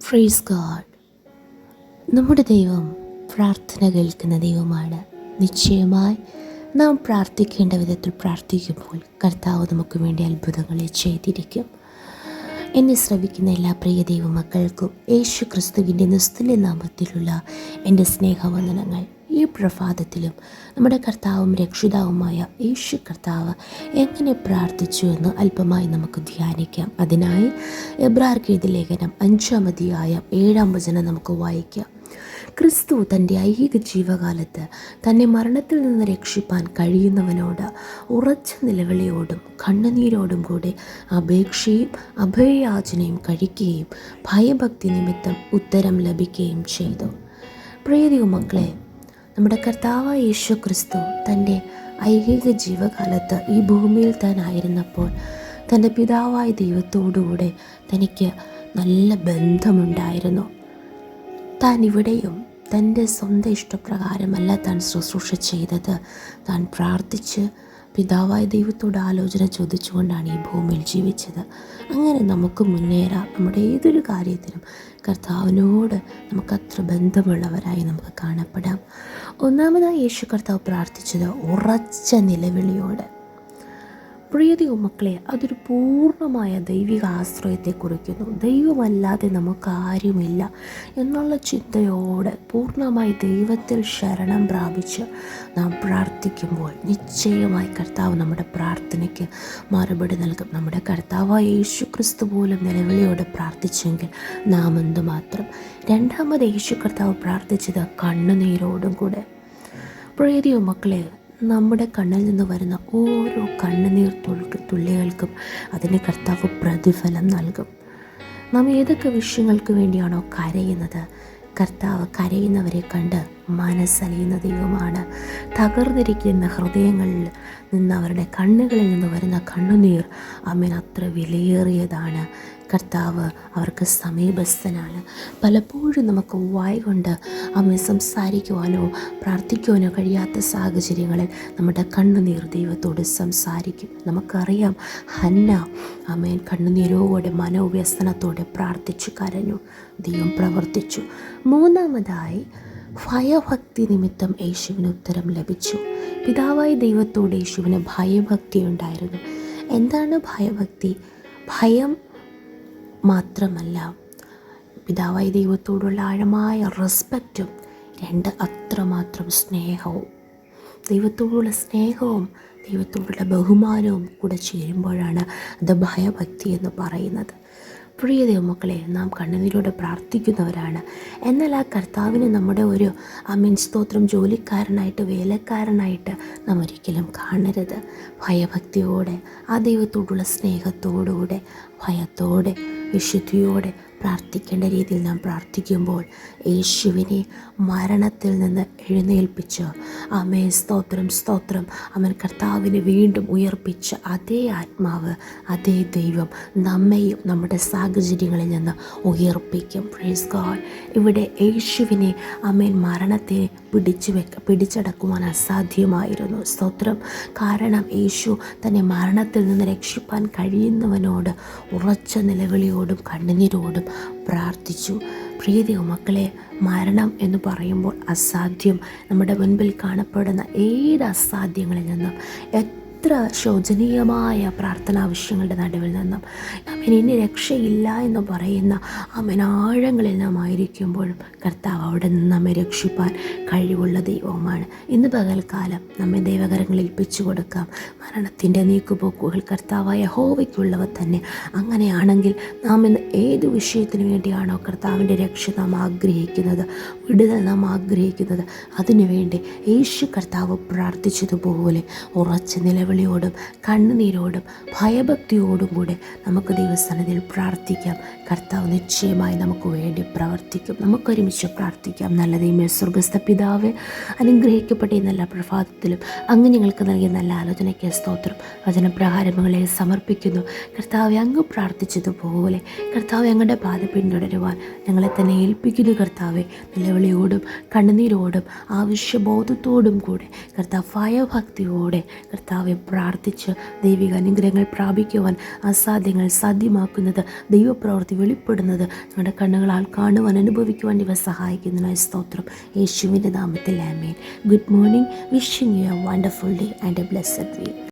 Praise God. നമ്മുടെ ദൈവം പ്രാർത്ഥന കേൾക്കുന്ന ദൈവമാണ്. നിശ്ചയമായി നാം പ്രാർത്ഥിക്കേണ്ട വിധത്തിൽ പ്രാർത്ഥിക്കുമ്പോൾ കർത്താവ് നമുക്ക് വേണ്ടി അത്ഭുതങ്ങളെ ചെയ്തിരിക്കും. എന്നെ ശ്രവിക്കുന്ന എല്ലാ പ്രിയ ദൈവമക്കൾക്കും യേശു ക്രിസ്തുവിൻ്റെ നിസ്തുല്യ നാമത്തിലുള്ള എൻ്റെ സ്നേഹവന്ദനങ്ങൾ. ഈ പ്രഭാതത്തിലും നമ്മുടെ കർത്താവും രക്ഷിതാവുമായ യേശു കർത്താവ് എങ്ങനെ പ്രാർത്ഥിച്ചു എന്ന് അല്പമായി നമുക്ക് ധ്യാനിക്കാം. അതിനായി എബ്രായർക്ക് എഴുതിയ ലേഖനം 5-ാം അധ്യായം 7-ാം വചനം നമുക്ക് വായിക്കാം. ക്രിസ്തു തൻ്റെ ഐഹിക ജീവകാലത്ത് തന്നെ മരണത്തിൽ നിന്ന് രക്ഷിപ്പാൻ കഴിയുന്നവനോട് ഉറച്ച നിലവിളിയോടും കണ്ണുനീരോടും കൂടെ അപേക്ഷയും അഭയയാചനയും കഴിക്കുകയും ഭയഭക്തി നിമിത്തം ഉത്തരം ലഭിക്കുകയും ചെയ്തു. പ്രിയ മക്കളെ, നമ്മുടെ കർത്താവായ യേശു ക്രിസ്തു തൻ്റെ ഐഹിക ജീവകാലത്ത് ഈ ഭൂമിയിൽ താനായിരുന്നപ്പോൾ തൻ്റെ പിതാവായ ദൈവത്തോടുകൂടെ തനിക്ക് നല്ല ബന്ധമുണ്ടായിരുന്നു. താൻ ഇവിടെയും തൻ്റെ സ്വന്തം ഇഷ്ടപ്രകാരമല്ല താൻ ശുശ്രൂഷ ചെയ്തത്. താൻ പ്രാർത്ഥിച്ച് പിതാവായ ദൈവത്തോട് ആലോചന ചോദിച്ചുകൊണ്ടാണ് ഈ ഭൂമിയിൽ ജീവിച്ചത്. അങ്ങനെ നമുക്ക് മുന്നേറാം. നമ്മുടെ ഏതൊരു കാര്യത്തിനും കർത്താവിനോട് നമുക്കത്ര ബന്ധമുള്ളവരായി നമുക്ക് കാണപ്പെടാം. ഒന്നാമതായി യേശു കർത്താവ് പ്രാർത്ഥിച്ചത് ഉറച്ച നിലവിളിയോട്. പ്രിയ മക്കളെ, അതൊരു പൂർണ്ണമായ ദൈവിക ആശ്രയത്തെ കുറിക്കുന്നു. ദൈവമല്ലാതെ നമുക്ക് ആരുമില്ല എന്നുള്ള ചിന്തയോടെ പൂർണ്ണമായി ദൈവത്തിൽ ശരണം പ്രാപിച്ച് നാം പ്രാർത്ഥിക്കുമ്പോൾ നിശ്ചയമായി കർത്താവ് നമ്മുടെ പ്രാർത്ഥനയ്ക്ക് മറുപടി നൽകും. നമ്മുടെ കർത്താവായ യേശു ക്രിസ്തു പോലും നിലവിളിയോടെ പ്രാർത്ഥിച്ചെങ്കിൽ നാം എന്തുമാത്രം. രണ്ടാമത് യേശു കർത്താവ് പ്രാർത്ഥിച്ചത് കണ്ണുനീരോടും കൂടെ. പ്രിയ മക്കളെ, നമ്മുടെ കണ്ണിൽ നിന്ന് വരുന്ന ഓരോ കണ്ണുനീർ തുള്ളികൾക്കും അതിന് കർത്താവ് പ്രതിഫലം നൽകും. നാം ഏതൊക്കെ വിഷയങ്ങൾക്ക് വേണ്ടിയാണോ കരയുന്നത്, കർത്താവ് കരയുന്നവരെ കണ്ട് മനസ്സലിയുന്ന ദൈവമാണ്. തകർന്നിരിക്കുന്ന ഹൃദയങ്ങളിൽ നിന്ന് അവരുടെ കണ്ണുകളിൽ നിന്ന് വരുന്ന കണ്ണുനീർ അത്ര വിലയേറിയതാണ്. കർത്താവ് അവർക്ക് സമീപസ്ഥനാണ്. പലപ്പോഴും നമുക്ക് വായ് കൊണ്ട് സംസാരിക്കുവാനോ പ്രാർത്ഥിക്കുവാനോ കഴിയാത്ത സാഹചര്യങ്ങളിൽ നമ്മുടെ കണ്ണുനീർ ദൈവത്തോട് സംസാരിക്കും. നമുക്കറിയാം, ഹന്ന കണ്ണുനീരോടെ മനോവ്യസനത്തോടെ പ്രാർത്ഥിച്ചു കരഞ്ഞു. ദൈവം പ്രവർത്തിച്ചു. മൂന്നാമതായി ഭയഭക്തി നിമിത്തം യേശുവിന് ഉത്തരം ലഭിച്ചു. പിതാവായ ദൈവത്തോട് യേശുവിന് ഭയഭക്തി ഉണ്ടായിരുന്നു. എന്താണ് ഭയഭക്തി? ഭയം മാത്രമല്ല, പിതാവായ ദൈവത്തോടുള്ള ആഴമായ റെസ്പെക്റ്റും, അത്രമാത്രം സ്നേഹവും. ദൈവത്തോടുള്ള സ്നേഹവും ദൈവത്തോടുള്ള ബഹുമാനവും കൂടെ ചേരുമ്പോഴാണ് അത് ഭയഭക്തി എന്ന് പറയുന്നത്. പ്രിയ ദൈവമക്കളെ, നാം കണ്ണുനീരോടെ പ്രാർത്ഥിക്കുന്നവരാണ്. എന്നാൽ ആ കർത്താവിന് നമ്മുടെ ഒരു സ്തോത്രം ജോലിക്കാരനായിട്ട് വേലക്കാരനായിട്ട് നാം ഒരിക്കലും കാണരുത്. ഭയഭക്തിയോടെ ആ ദൈവത്തോടുള്ള സ്നേഹത്തോടുകൂടെ ഭയത്തോടെ വിശുദ്ധിയോടെ പ്രാർത്ഥിക്കേണ്ട രീതിയിൽ നാം പ്രാർത്ഥിക്കുമ്പോൾ യേശുവിനെ മരണത്തിൽ നിന്ന് എഴുന്നേൽപ്പിച്ച് സ്തോത്രം കർത്താവിനെ വീണ്ടും ഉയർപ്പിച്ച അതേ ആത്മാവ്, അതേ ദൈവം നമ്മെയും നമ്മുടെ സാഹചര്യങ്ങളിൽ നിന്ന് ഉയർപ്പിക്കും. Praise God. ഇവിടെ യേശുവിനെ മരണത്തെ പിടിച്ചടക്കുവാൻ അസാധ്യമായിരുന്നു. സ്തോത്രം. കാരണം യേശു തന്നെ മരണത്തിൽ നിന്ന് രക്ഷിപ്പാൻ കഴിയുന്നവനോട് ഉറച്ച നിലവിളിയോടും കണ്ണുനീരോടും പ്രാർത്ഥിച്ചു. പ്രിയ മക്കളെ, മരണം എന്ന് പറയുമ്പോൾ അസാധ്യം. നമ്മുടെ മുൻപിൽ കാണപ്പെടുന്ന ഏത് അസാധ്യങ്ങളിൽ നിന്നും, എത്ര ശോചനീയമായ പ്രാർത്ഥനാവശ്യങ്ങളുടെ നടുവിൽ നിന്നും ഇനി രക്ഷയില്ല എന്ന് പറയുന്ന ആഴങ്ങളിൽ നാം ആയിരിക്കുമ്പോഴും കർത്താവ് അവിടെ നിന്ന് നമ്മെ രക്ഷിപ്പാൻ കഴിവുള്ള ദൈവവുമാണ്. ഇന്ന് പകൽക്കാലം നമ്മെ ദൈവകരങ്ങളിൽ ഏൽപ്പിച്ചു കൊടുക്കാം. മരണത്തിൻ്റെ നീക്കുപോക്കുകൾ കർത്താവായ യഹോവയ്ക്കുള്ളവ തന്നെ. അങ്ങനെയാണെങ്കിൽ നാം ഇന്ന് ഏത് വിഷയത്തിന് വേണ്ടിയാണോ കർത്താവിൻ്റെ രക്ഷ നാം ആഗ്രഹിക്കുന്നത്, വിടുതൽ നാം ആഗ്രഹിക്കുന്നത്, അതിനുവേണ്ടി യേശു കർത്താവ് പ്രാർത്ഥിച്ചതുപോലെ ഉറച്ച നിലവിളിയോടും കണ്ണുനീരോടും ഭയഭക്തിയോടും കൂടെ നമുക്ക് ദൈവസന്നിധിയിൽ പ്രാർത്ഥിക്കാം. കർത്താവ് നിശ്ചയമായി നമുക്ക് വേണ്ടി പ്രവർത്തിക്കും. നമുക്കൊരുമിച്ച് പ്രാർത്ഥിക്കാം. നല്ല ദൈവമേ, സ്വർഗ്ഗസ്ഥ പിതാവേ, അനുഗ്രഹിക്കപ്പെട്ട ഈ നല്ല പ്രഭാതത്തിലും അങ്ങ് ഞങ്ങൾക്ക് നൽകിയ നല്ല ആലോചനയ്ക്ക് സ്തോത്രം. വചനപ്രകാരങ്ങളെ സമർപ്പിക്കുന്നു. കർത്താവെ, അങ്ങ് പ്രാർത്ഥിച്ചതുപോലെ കർത്താവെ അങ്ങയുടെ പാത പിന്തുടരുവാൻ ഞങ്ങളെ തന്നെ ഏൽപ്പിക്കുന്നു. കർത്താവെ, നിലവിളിയോടും കണ്ണുനീരോടും ആവശ്യബോധത്തോടും കൂടെ കർത്താവ് ഭയഭക്തിയോടെ കർത്താവെ പ്രാർത്ഥിച്ച് ദൈവിക അനുഗ്രഹങ്ങൾ പ്രാപിക്കുവാൻ അസാധ്യങ്ങൾ സാധ്യമാക്കുന്നത് ദൈവപ്രവൃത്തി വെളിപ്പെടുന്നത് നമ്മുടെ കണ്ണുകളാൽ കാണുവാൻ അനുഭവിക്കുവാൻ ഇവ സഹായിക്കുന്നതിനായി സ്തോത്രം. യേശുവിൻ്റെ നാമത്തിൽ ആമേൻ. Good morning. Wishing you a wonderful day and a blessed week.